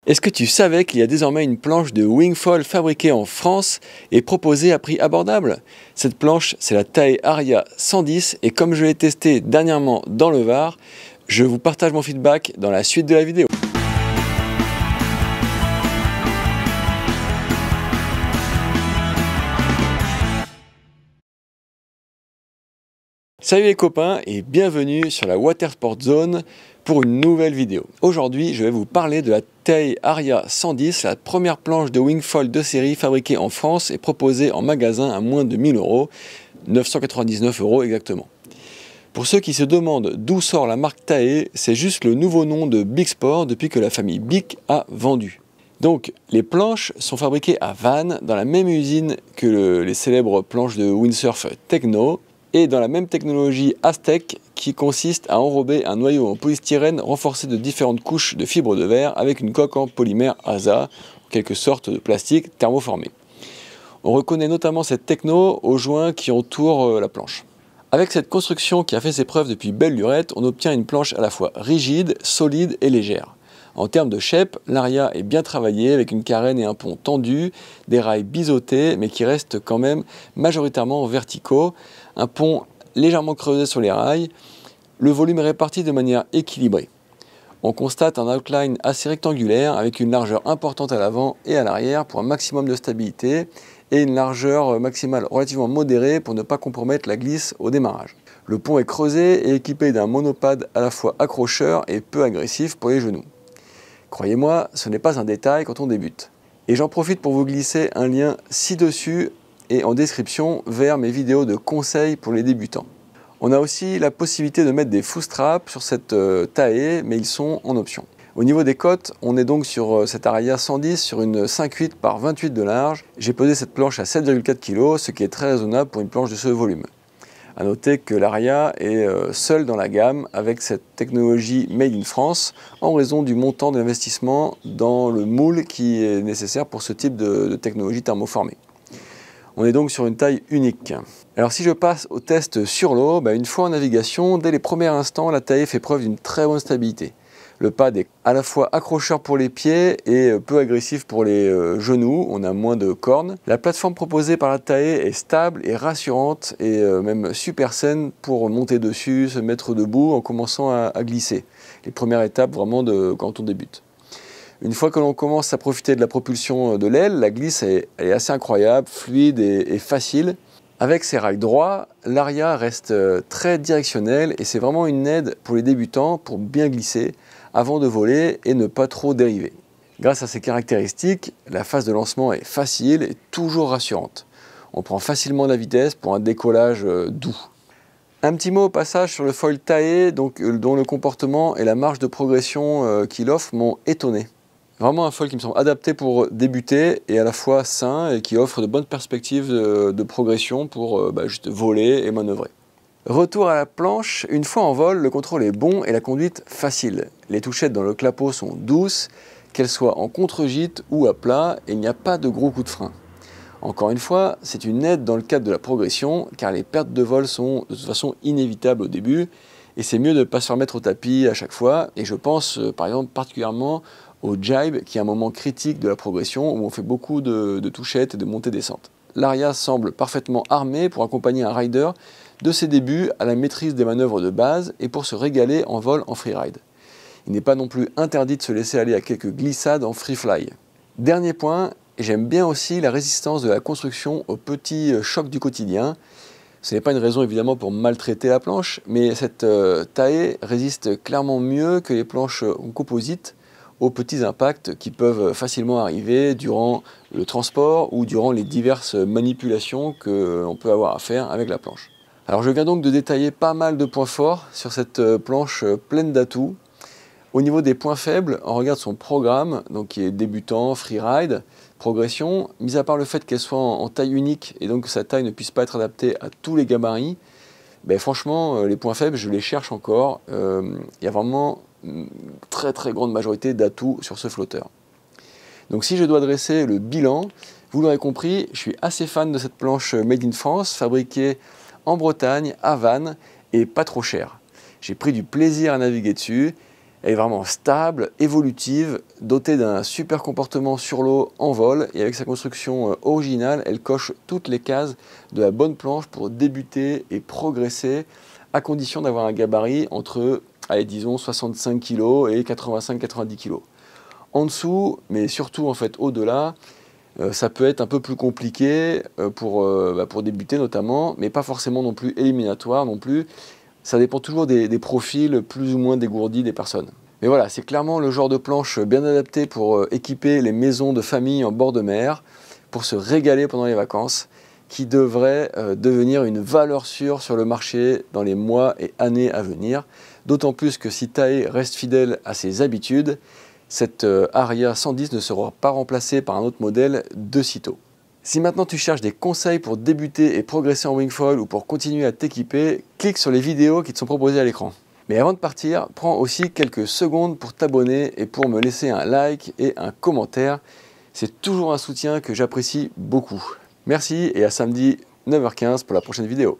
Est-ce que tu savais qu'il y a désormais une planche de wingfoil fabriquée en France et proposée à prix abordable? Cette planche, c'est la Tae Aria 110 et comme je l'ai testée dernièrement dans le Var, je vous partage mon feedback dans la suite de la vidéo. Salut les copains et bienvenue sur la Watersport Zone pour une nouvelle vidéo. Aujourd'hui, je vais vous parler de la Tae Aria 110, la première planche de wingfoil de série fabriquée en France et proposée en magasin à moins de 1000 €, 999 € exactement. Pour ceux qui se demandent d'où sort la marque Tae, c'est juste le nouveau nom de Big Sport depuis que la famille Bic a vendu. Donc, les planches sont fabriquées à Vannes, dans la même usine que les célèbres planches de windsurf Techno, et dans la même technologie Aztec qui consiste à enrober un noyau en polystyrène renforcé de différentes couches de fibres de verre avec une coque en polymère ASA, en quelque sorte de plastique thermoformé. On reconnaît notamment cette techno aux joints qui entourent la planche. Avec cette construction qui a fait ses preuves depuis belle lurette, on obtient une planche à la fois rigide, solide et légère. En termes de shape, l'Aria est bien travaillée avec une carène et un pont tendus, des rails biseautés mais qui restent quand même majoritairement verticaux, un pont légèrement creusé sur les rails, le volume est réparti de manière équilibrée. On constate un outline assez rectangulaire avec une largeur importante à l'avant et à l'arrière pour un maximum de stabilité et une largeur maximale relativement modérée pour ne pas compromettre la glisse au démarrage. Le pont est creusé et équipé d'un monopade à la fois accrocheur et peu agressif pour les genoux. Croyez-moi, ce n'est pas un détail quand on débute. Et j'en profite pour vous glisser un lien ci-dessus et en description vers mes vidéos de conseils pour les débutants. On a aussi la possibilité de mettre des footstraps sur cette Tae, mais ils sont en option. Au niveau des cotes, on est donc sur cette Aria 110 sur une 5,8 par 28 de large. J'ai pesé cette planche à 7,4 kg, ce qui est très raisonnable pour une planche de ce volume. A noter que l'Aria est seule dans la gamme avec cette technologie Made in France en raison du montant d'investissement dans le moule qui est nécessaire pour ce type de technologie thermoformée. On est donc sur une taille unique. Alors si je passe au test sur l'eau, une fois en navigation, dès les premiers instants, la Tae fait preuve d'une très bonne stabilité. Le pad est à la fois accrocheur pour les pieds et peu agressif pour les genoux, on a moins de cornes. La plateforme proposée par la Tae est stable et rassurante et même super saine pour monter dessus, se mettre debout en commençant à glisser. Les premières étapes vraiment quand on débute. Une fois que l'on commence à profiter de la propulsion de l'aile, la glisse est assez incroyable, fluide et facile. Avec ses rails droits, l'Aria reste très directionnelle et c'est vraiment une aide pour les débutants pour bien glisser avant de voler et ne pas trop dériver. Grâce à ces caractéristiques, la phase de lancement est facile et toujours rassurante. On prend facilement la vitesse pour un décollage doux. Un petit mot au passage sur le foil Tae, dont le comportement et la marge de progression qu'il offre m'ont étonné. Vraiment un foil qui me semble adapté pour débuter et à la fois sain et qui offre de bonnes perspectives de progression pour juste voler et manœuvrer. Retour à la planche, une fois en vol, le contrôle est bon et la conduite facile. Les touchettes dans le clapot sont douces, qu'elles soient en contre-gîte ou à plat, et il n'y a pas de gros coups de frein. Encore une fois, c'est une aide dans le cadre de la progression, car les pertes de vol sont de toute façon inévitables au début, et c'est mieux de ne pas se remettre au tapis à chaque fois, et je pense par exemple particulièrement au jibe, qui est un moment critique de la progression, où on fait beaucoup de touchettes et de montées-descentes. L'Aria semble parfaitement armée pour accompagner un rider de ses débuts à la maîtrise des manœuvres de base et pour se régaler en vol en freeride. Il n'est pas non plus interdit de se laisser aller à quelques glissades en free fly. Dernier point, j'aime bien aussi la résistance de la construction aux petits chocs du quotidien. Ce n'est pas une raison évidemment pour maltraiter la planche, mais cette Tae résiste clairement mieux que les planches en composite aux petits impacts qui peuvent facilement arriver durant le transport ou durant les diverses manipulations que l'on peut avoir à faire avec la planche. Alors je viens donc de détailler pas mal de points forts sur cette planche pleine d'atouts. Au niveau des points faibles, on regarde son programme, donc qui est débutant, freeride, progression, mis à part le fait qu'elle soit en taille unique et donc que sa taille ne puisse pas être adaptée à tous les gabarits, franchement les points faibles je les cherche encore, il y a vraiment une très grande majorité d'atouts sur ce flotteur. Donc si je dois dresser le bilan, vous l'aurez compris, je suis assez fan de cette planche Made in France, fabriquée en Bretagne, à Vannes, et pas trop chère. J'ai pris du plaisir à naviguer dessus, Elle est vraiment stable, évolutive, dotée d'un super comportement sur l'eau en vol et avec sa construction originale, elle coche toutes les cases de la bonne planche pour débuter et progresser à condition d'avoir un gabarit entre, allez, disons 65 kg et 85-90 kg. En dessous, mais surtout en fait au-delà, ça peut être un peu plus compliqué pour débuter notamment, mais pas forcément non plus éliminatoire non plus. Ça dépend toujours des profils plus ou moins dégourdis des personnes. Mais voilà, c'est clairement le genre de planche bien adapté pour équiper les maisons de famille en bord de mer, pour se régaler pendant les vacances, qui devrait devenir une valeur sûre sur le marché dans les mois et années à venir. D'autant plus que si Tae reste fidèle à ses habitudes, cette Aria 110 ne sera pas remplacée par un autre modèle de sitôt. Si maintenant tu cherches des conseils pour débuter et progresser en wingfoil ou pour continuer à t'équiper, clique sur les vidéos qui te sont proposées à l'écran. Mais avant de partir, prends aussi quelques secondes pour t'abonner et pour me laisser un like et un commentaire. C'est toujours un soutien que j'apprécie beaucoup. Merci et à samedi 9h15 pour la prochaine vidéo.